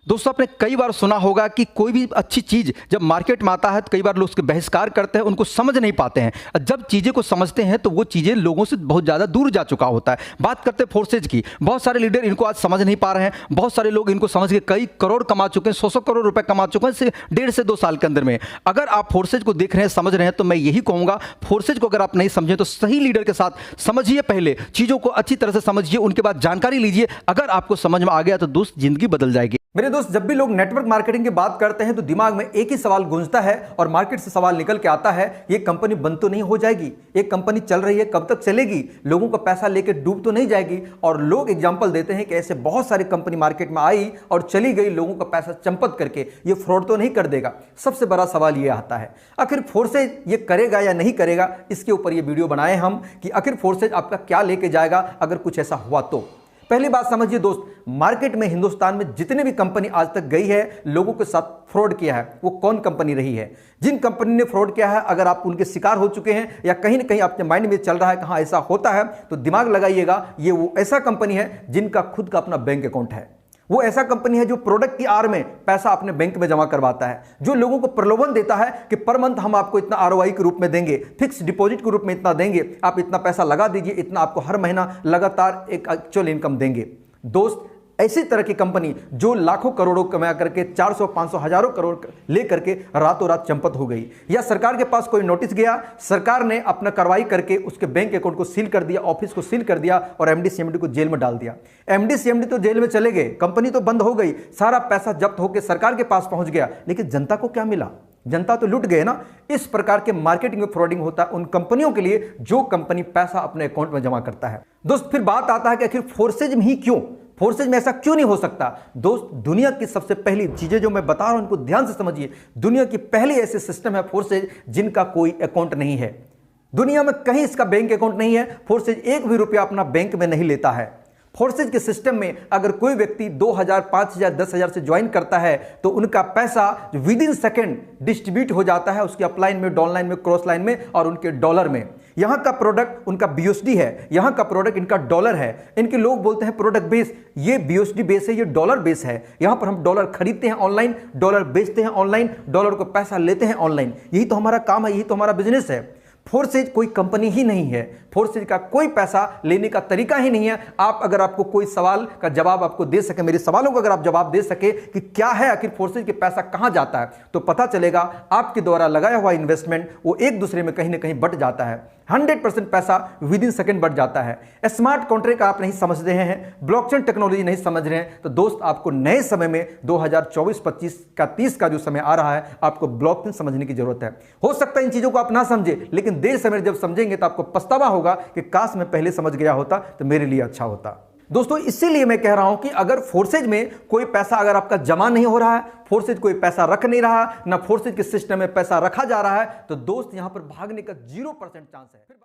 दोस्तों आपने कई बार सुना होगा कि कोई भी अच्छी चीज़ जब मार्केट में आता है तो कई बार लोग उसके बहिष्कार करते हैं, उनको समझ नहीं पाते हैं। जब चीज़ें को समझते हैं तो वो चीज़ें लोगों से बहुत ज़्यादा दूर जा चुका होता है। बात करते हैं फोर्सेज की, बहुत सारे लीडर इनको आज समझ नहीं पा रहे हैं। बहुत सारे लोग इनको समझ के कई करोड़ कमा चुके हैं, 100 करोड़ रुपए कमा चुके हैं 1.5 से 2 साल के अंदर में। अगर आप फोर्सेज को देख रहे हैं, समझ रहे हैं, तो मैं यही कहूँगा फोर्सेज को अगर आप नहीं समझें तो सही लीडर के साथ समझिए, पहले चीज़ों को अच्छी तरह से समझिए, उनके बाद जानकारी लीजिए। अगर आपको समझ में आ गया तो दोस्त जिंदगी बदल जाएगी। मेरे दोस्त, जब भी लोग नेटवर्क मार्केटिंग की बात करते हैं तो दिमाग में एक ही सवाल गूंजता है और मार्केट से सवाल निकल के आता है, ये कंपनी बंद तो नहीं हो जाएगी, एक कंपनी चल रही है कब तक चलेगी, लोगों का पैसा लेके डूब तो नहीं जाएगी। और लोग एग्जांपल देते हैं कि ऐसे बहुत सारी कंपनी मार्केट में आई और चली गई, लोगों का पैसा चंपत करके, ये फ्रॉड तो नहीं कर देगा। सबसे बड़ा सवाल ये आता है, आखिर फोर्सेज ये करेगा या नहीं करेगा। इसके ऊपर ये वीडियो बनाए हम कि आखिर फोर्सेज आपका क्या लेके जाएगा अगर कुछ ऐसा हुआ तो। पहली बात समझिए दोस्त, मार्केट में हिंदुस्तान में जितने भी कंपनी आज तक गई है, लोगों के साथ फ्रॉड किया है, वो कौन कंपनी रही है? जिन कंपनी ने फ्रॉड किया है, अगर आप उनके शिकार हो चुके हैं या कहीं ना कहीं आपके माइंड में चल रहा है कि हाँ ऐसा होता है, तो दिमाग लगाइएगा, ये वो ऐसा कंपनी है जिनका खुद का अपना बैंक अकाउंट है। वो ऐसा कंपनी है जो प्रोडक्ट की आड़ में पैसा अपने बैंक में जमा करवाता है, जो लोगों को प्रलोभन देता है कि पर मंथ हम आपको इतना आरओआई के रूप में देंगे, फिक्स डिपॉजिट के रूप में इतना देंगे, आप इतना पैसा लगा दीजिए, इतना आपको हर महीना लगातार एक एक्चुअल इनकम देंगे। दोस्त, ऐसी तरह की कंपनी जो लाखों करोड़ों कमा करके 400, 500, हजारों करोड़ ले करके रातों रात चंपत हो गई, या सरकार के पास कोई नोटिस गया, सरकार ने अपना कार्रवाई करके उसके बैंक अकाउंट को सील कर दिया, ऑफिस को सील कर दिया और एमडी सीएमडी को जेल में डाल दिया। एमडी सीएमडी तो जेल में चले गए, कंपनी तो बंद हो गई, सारा पैसा जब्त होकर सरकार के पास पहुंच गया, लेकिन जनता को क्या मिला? जनता तो लुट गए ना। इस प्रकार के मार्केटिंग में फ्रॉडिंग होता है उन कंपनियों के लिए जो कंपनी पैसा अपने अकाउंट में जमा करता है। दोस्त, फिर बात आता है कि आखिर फोर्सेज में ही क्यों, फोर्सेज में ऐसा क्यों नहीं हो सकता? दोस्त, दुनिया की सबसे पहली चीजें जो मैं बता रहा हूं इनको ध्यान से समझिए। दुनिया की पहली ऐसी सिस्टम है फोर्सेज जिनका कोई अकाउंट नहीं है। दुनिया में कहीं इसका बैंक अकाउंट नहीं है। फोर्सेज एक भी रुपया अपना बैंक में नहीं लेता है। फोर्सेज के सिस्टम में अगर कोई व्यक्ति 2000, 5000, 10,000 से ज्वाइन करता है तो उनका पैसा विद इन सेकेंड डिस्ट्रीब्यूट हो जाता है उसके अपलाइन में, डाउनलाइन में, क्रॉस लाइन में और उनके डॉलर में। यहां का प्रोडक्ट उनका बीयूएसडी है, यहां का प्रोडक्ट इनका डॉलर है। इनके लोग बोलते हैं प्रोडक्ट बेस, ये बीयूएसडी बेस है, ये डॉलर बेस है। यहां पर हम डॉलर खरीदते हैं ऑनलाइन, डॉलर बेचते हैं ऑनलाइन, डॉलर को पैसा लेते हैं ऑनलाइन। यही तो हमारा काम है, यही तो हमारा बिजनेस है। फोर्सेज कोई कंपनी ही नहीं है, फोर्सेज का कोई पैसा लेने का तरीका ही नहीं है। आप अगर आपको कोई सवाल का जवाब आपको दे सके, मेरे सवालों का अगर आप जवाब दे सके कि क्या है आखिर फोर्सेज के पैसा कहां जाता है, तो पता चलेगा आपके द्वारा लगाया हुआ इन्वेस्टमेंट वो एक दूसरे में कहीं ना कहीं बट जाता है। 100% पैसा विद इन सेकेंड बढ़ जाता है। स्मार्ट कॉन्ट्रैक्ट आप नहीं समझ रहे हैं, ब्लॉकचेन टेक्नोलॉजी नहीं समझ रहे हैं, तो दोस्त आपको नए समय में 2024-25 का 30 का जो समय आ रहा है, आपको ब्लॉकचेन समझने की जरूरत है। हो सकता है इन चीजों को आप ना समझे, लेकिन देर समय जब समझेंगे तो आपको पछतावा होगा कि काश मैं पहले समझ गया होता तो मेरे लिए अच्छा होता। दोस्तों, इसीलिए मैं कह रहा हूं कि अगर फोर्सेज में कोई पैसा अगर आपका जमा नहीं हो रहा है, फोर्सेज कोई पैसा रख नहीं रहा, ना फोर्सेज के सिस्टम में पैसा रखा जा रहा है, तो दोस्त यहां पर भागने का 0% चांस है।